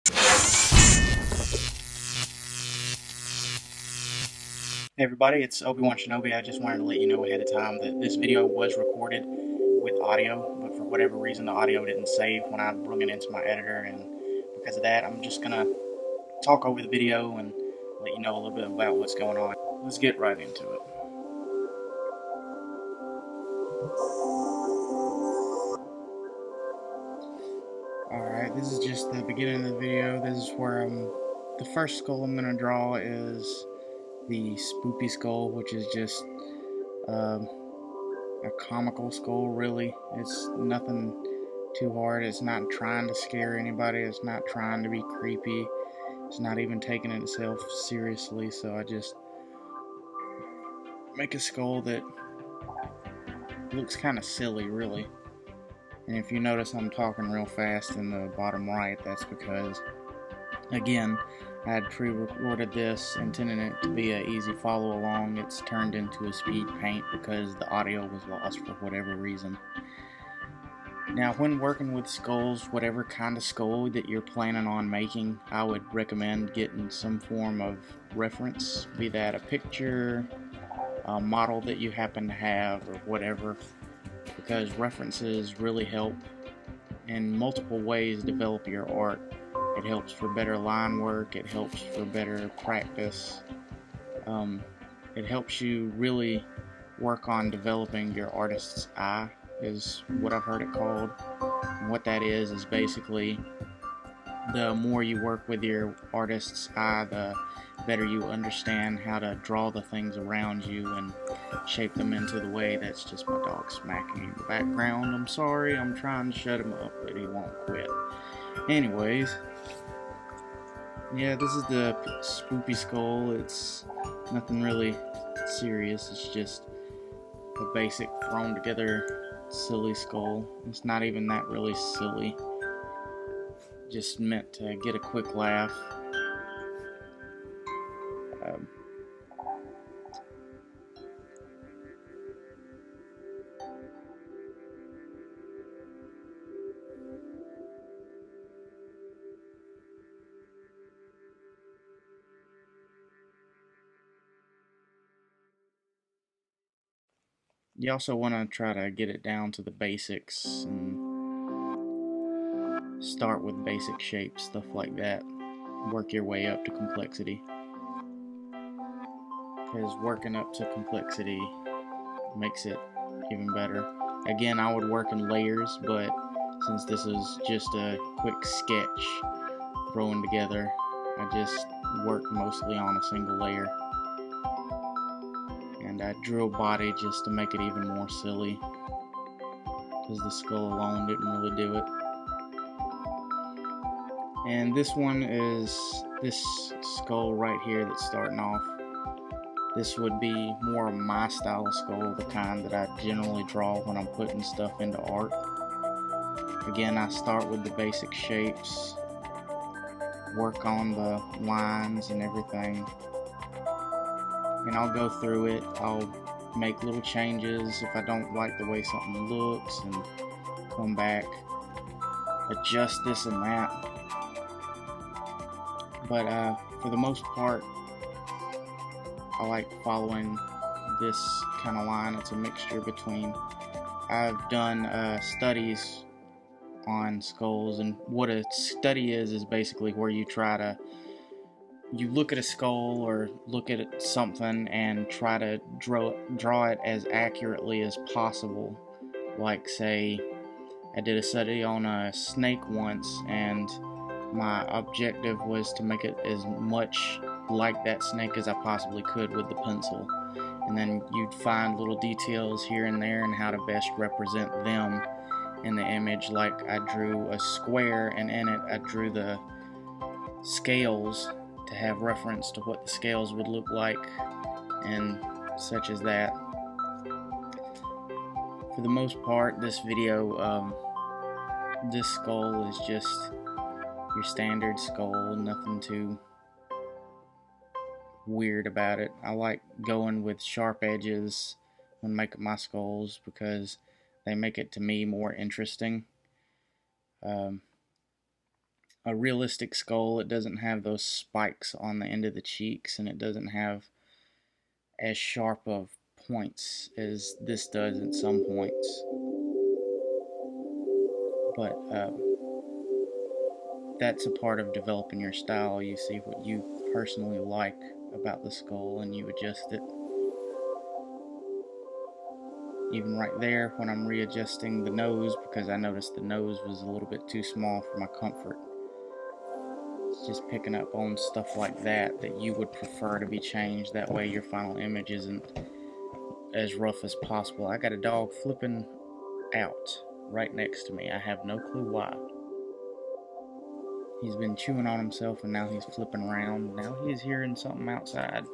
Hey everybody, it's Obi-Wan Shinobi. I just wanted to let you know ahead of time that this video was recorded with audio, but for whatever reason the audio didn't save when I brought it into my editor, and because of that I'm just gonna talk over the video and let you know a little bit about what's going on. Let's get right into it. Alright, this is just the beginning of the video. This is where the first skull I'm gonna draw is the spoopy skull, which is just a comical skull, really. It's nothing too hard. It's not trying to scare anybody. It's not trying to be creepy. It's not even taking itself seriously. So I just make a skull that looks kind of silly, really. And if you notice I'm talking real fast in the bottom right, that's because, again, I had pre-recorded this, intending it to be an easy follow along. It's turned into a speed paint because the audio was lost for whatever reason. Now, when working with skulls, whatever kind of skull that you're planning on making, I would recommend getting some form of reference, be that a picture, a model that you happen to have, or whatever, because references really help in multiple ways develop your art. It helps for better line work, it helps for better practice, it helps you really work on developing your artist's eye, is what I've heard it called. And what that is basically the more you work with your artist's eye, the better you understand how to draw the things around you and shape them into the way. That's just my dog smacking in the background. I'm sorry, I'm trying to shut him up, but he won't quit. Anyways, yeah, this is the spoopy skull. It's nothing really serious. It's just a basic thrown together silly skull. It's not even that really silly. Just meant to get a quick laugh. You also want to try to get it down to the basics and start with basic shapes, stuff like that. Work your way up to complexity, because working up to complexity makes it even better. Again, I would work in layers, but since this is just a quick sketch thrown together, I just work mostly on a single layer. And I drew a body just to make it even more silly, because the skull alone didn't really do it. And this one is this skull right here that's starting off. This would be more of my style of skull, the kind that I generally draw when I'm putting stuff into art. Again, I start with the basic shapes, work on the lines and everything, and I'll go through it. I'll make little changes if I don't like the way something looks, and come back, adjust this and that. But for the most part, I like following this kind of line. It's a mixture between, I've done studies on skulls, and what a study is basically where you look at a skull or look at something and try to draw it as accurately as possible. Like, say, I did a study on a snake once, and my objective was to make it as much like that snake as I possibly could with the pencil. And then you'd find little details here and there and how to best represent them in the image. Like, I drew a square, and in it I drew the scales to have reference to what the scales would look like, and such as that. For the most part, this video, this skull is just your standard skull, nothing too weird about it. I like going with sharp edges when making my skulls because they make it, to me, more interesting. a realistic skull. It doesn't have those spikes on the end of the cheeks, and it doesn't have as sharp of points as this does at some points. But that's a part of developing your style. You see what you personally like about the skull and you adjust it. Even right there, when I'm readjusting the nose, because I noticed the nose was a little bit too small for my comfort. It's just picking up on stuff like that that you would prefer to be changed. That way your final image isn't as rough as possible. I got a dog flipping out right next to me. I have no clue why. He's been chewing on himself and now he's flipping around. Now he's hearing something outside.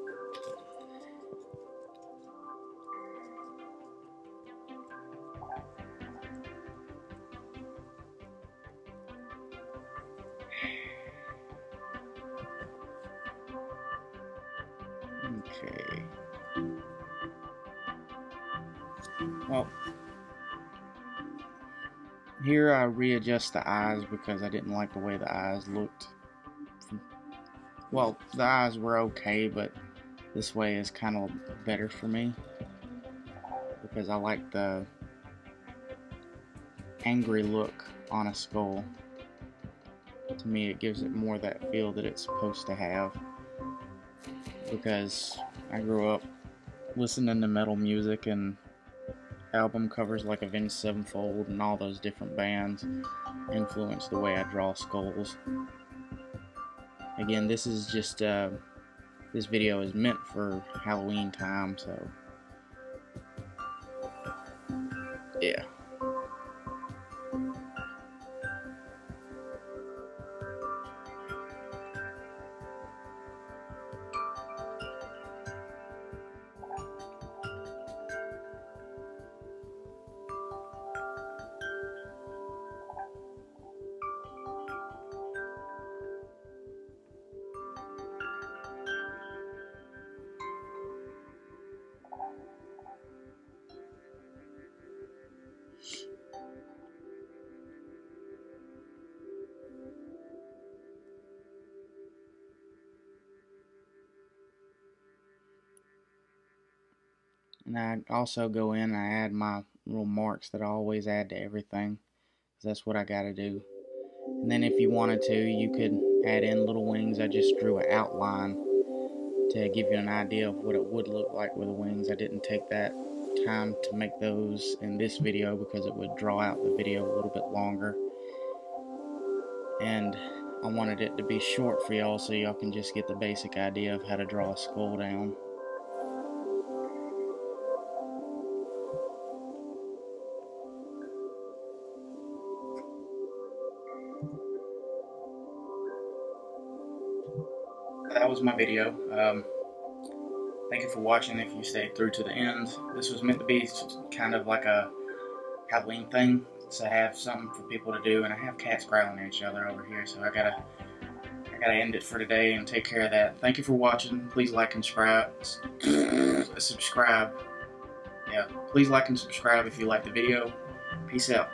Okay. Well, here I readjust the eyes because I didn't like the way the eyes looked. Well, the eyes were okay, but this way is kind of better for me because I like the angry look on a skull. To me, it gives it more that feel that it's supposed to have, because I grew up listening to metal music and album covers like Avenged Sevenfold and all those different bands influenced the way I draw skulls. Again, this is just this video is meant for Halloween time, so yeah. And I also go in and I add my little marks that I always add to everything, because that's what I gotta do. And then if you wanted to, you could add in little wings. I just drew an outline to give you an idea of what it would look like with the wings. I didn't take that time to make those in this video because it would draw out the video a little bit longer. And I wanted it to be short for y'all so y'all can just get the basic idea of how to draw a skull down. That was my video. Thank you for watching if you stayed through to the end. This was meant to be kind of like a Halloween thing, to have something for people to do, and I have cats growling at each other over here, so I gotta end it for today and take care of that. Thank you for watching. Please like and subscribe. Yeah, please like and subscribe if you like the video. Peace out.